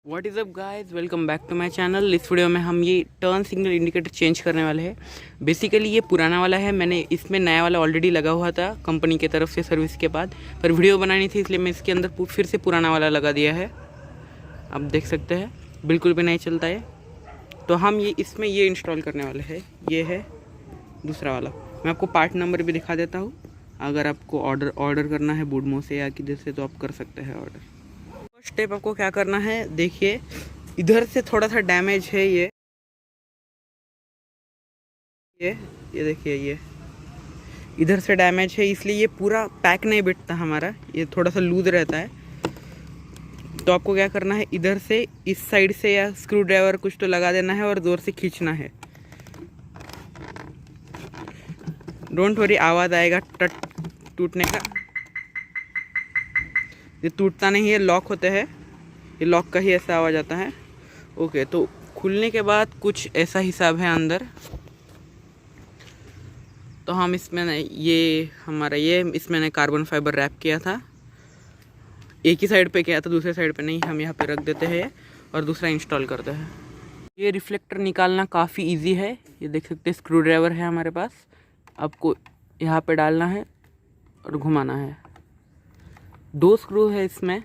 What is up guys, welcome back to my channel. इस video में हम ये टर्न सिग्नल इंडिकेटर चेंज करने वाले हैं। बेसिकली ये पुराना वाला है, मैंने इसमें नया वाला ऑलरेडी लगा हुआ था कंपनी की तरफ से सर्विस के बाद, पर वीडियो बनानी थी इसलिए मैं इसके अंदर फिर से पुराना वाला लगा दिया है। आप देख सकते हैं बिल्कुल भी नहीं चलता है। तो हम ये इसमें ये इंस्टॉल करने वाले हैं। ये है दूसरा वाला। मैं आपको पार्ट नंबर भी दिखा देता हूँ। अगर आपको ऑर्डर करना है बूडमो से या किधर से तो आप कर सकते हैं ऑर्डर। फर्स्ट स्टेप आपको क्या करना है, देखिए इधर से थोड़ा सा डैमेज है। ये देखिए ये इधर से डैमेज है, इसलिए ये पूरा पैक नहीं बिठता हमारा, ये थोड़ा सा लूज रहता है। तो आपको क्या करना है, इधर से इस साइड से या स्क्रू ड्राइवर कुछ तो लगा देना है और जोर से खींचना है। डोंट वरी, आवाज़ आएगा टट टूटने का। ये टूटता नहीं है, लॉक होते हैं, ये लॉक का ही ऐसा आवाज़ आता है। ओके, तो खुलने के बाद कुछ ऐसा हिसाब है अंदर। तो हम इसमें ये हमारा इसमें ने कार्बन फाइबर रैप किया था, एक ही साइड पे किया था, दूसरे साइड पे नहीं। हम यहाँ पे रख देते हैं और दूसरा इंस्टॉल करते हैं। ये रिफ्लेक्टर निकालना काफ़ी इजी है। ये देख सकते हैं स्क्रू ड्राइवर है हमारे पास। आपको यहाँ पे डालना है और घुमाना है। 2 स्क्रू है इसमें।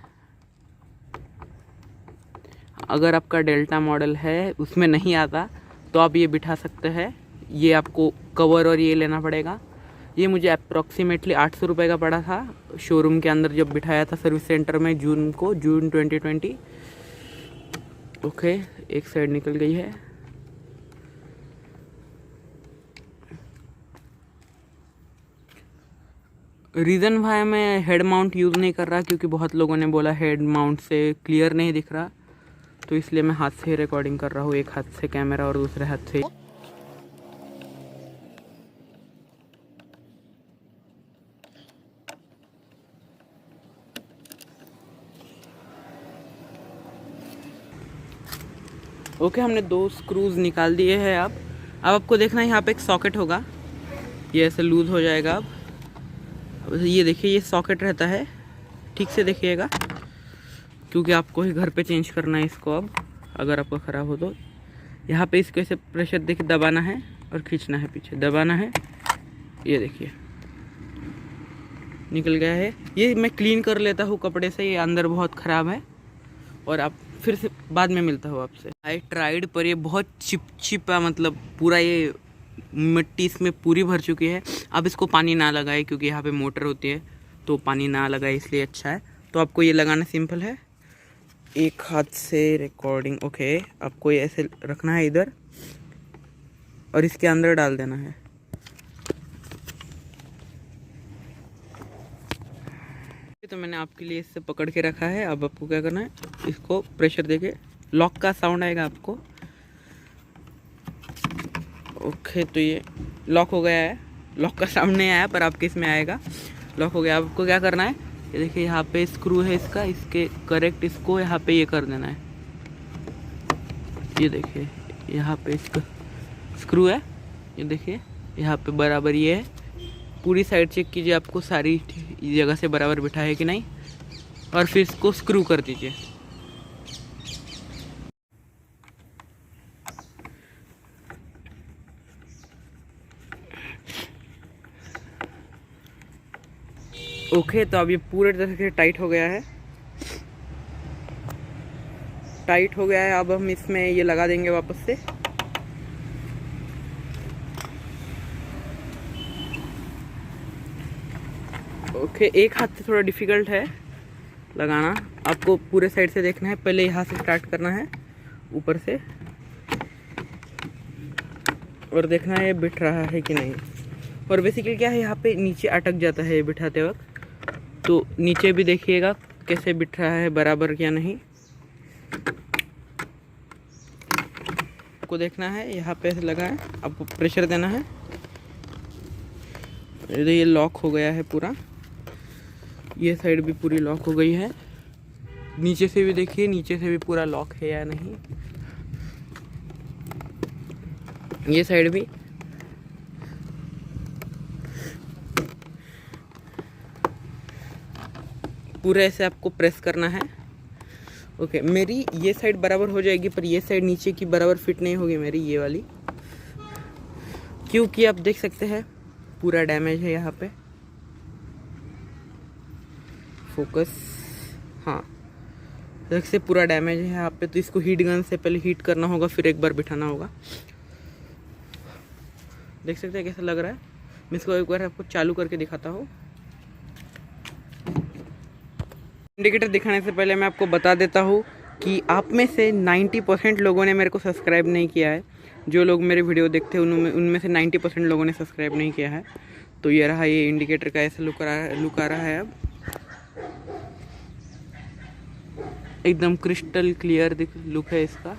अगर आपका डेल्टा मॉडल है उसमें नहीं आता तो आप ये बिठा सकते हैं। ये आपको कवर और ये लेना पड़ेगा। ये मुझे अप्रॉक्सीमेटली 800 रुपये का पड़ा था शोरूम के अंदर जब बिठाया था सर्विस सेंटर में जून 2020। ओके, एक साइड निकल गई है। रीज़न वाई मैं हेड माउंट यूज़ नहीं कर रहा, क्योंकि बहुत लोगों ने बोला हेड माउंट से क्लियर नहीं दिख रहा, तो इसलिए मैं हाथ से ही रिकॉर्डिंग कर रहा हूँ। एक हाथ से कैमरा और दूसरे हाथ से। ओके, हमने 2 स्क्रूज निकाल दिए हैं। अब आपको देखना है यहाँ पे एक सॉकेट होगा, ये ऐसे लूज़ हो जाएगा। अब ये देखिए, ये सॉकेट रहता है, ठीक से देखिएगा, क्योंकि आपको ही घर पे चेंज करना है इसको। अब अगर आपका ख़राब हो तो यहाँ पे इसको ऐसे प्रेशर देके दबाना है और खींचना है, पीछे दबाना है। ये देखिए निकल गया है। ये मैं क्लीन कर लेता हूँ कपड़े से, ये अंदर बहुत ख़राब है। और आप फिर से बाद में मिलता हूँ आपसे। आई ट्राइड, पर ये बहुत चिपचिपा, मतलब पूरा ये मिट्टी इसमें पूरी भर चुकी है। अब इसको पानी ना लगाए, क्योंकि यहाँ पे मोटर होती है, तो पानी ना लगाए इसलिए अच्छा है। तो आपको ये लगाना सिंपल है, एक हाथ से रिकॉर्डिंग। ओके, आपको ये ऐसे रखना है इधर और इसके अंदर डाल देना है। तो मैंने आपके लिए इससे पकड़ के रखा है। अब आपको क्या करना है, इसको प्रेशर देके, लॉक का साउंड आएगा आपको। ओके, तो ये लॉक हो गया है। लॉक का साउंड नहीं आया, पर आपके इसमें आएगा। लॉक हो गया। आपको क्या करना है, ये देखिए यहाँ पे स्क्रू है इसका, इसके करेक्ट इसको यहाँ पे ये कर देना है। ये देखिए यहाँ पे इसका स्क्रू है, ये देखिए यहाँ पे बराबर ये है। पूरी साइड चेक कीजिए आपको सारी जगह से बराबर बिठा है कि नहीं, और फिर इसको स्क्रू कर दीजिए। ओके, तो अब ये पूरे तरह से टाइट हो गया है। टाइट हो गया है। अब हम इसमें ये लगा देंगे वापस से। ओके, एक हाथ से थोड़ा डिफ़िकल्ट है लगाना। आपको पूरे साइड से देखना है, पहले यहाँ से स्टार्ट करना है ऊपर से, और देखना है ये बिठ रहा है कि नहीं। और बेसिकली क्या है, यहाँ पे नीचे अटक जाता है ये बिठाते वक्त, तो नीचे भी देखिएगा कैसे बिठ रहा है, बराबर क्या नहीं। आपको देखना है यहाँ पे ऐसे लगा है, आपको प्रेशर देना है। ये लॉक हो गया है पूरा, ये साइड भी पूरी लॉक हो गई है। नीचे से भी देखिए, नीचे से भी पूरा लॉक है या नहीं। ये साइड भी। पूरे ऐसे आपको प्रेस करना है ओके मेरी ये साइड बराबर हो जाएगी, पर ये साइड नीचे की बराबर फिट नहीं होगी मेरी ये वाली, क्योंकि आप देख सकते हैं पूरा डैमेज है यहाँ पे। फोकस, हाँ देख से पूरा डैमेज है यहाँ पे, तो इसको हीट गन से पहले हीट करना होगा, फिर एक बार बिठाना होगा। देख सकते हैं कैसा लग रहा है। मैं इसको एक बार आपको चालू करके दिखाता हूँ। इंडिकेटर दिखाने से पहले मैं आपको बता देता हूँ कि आप में से 90% लोगों ने मेरे को सब्सक्राइब नहीं किया है। जो लोग मेरे वीडियो देखते हैं उनमें से 90% लोगों ने सब्सक्राइब नहीं किया है। तो ये रहा, ये इंडिकेटर का ऐसा लुक आ रहा है। अब एकदम क्रिस्टल क्लियर लुक है इसका।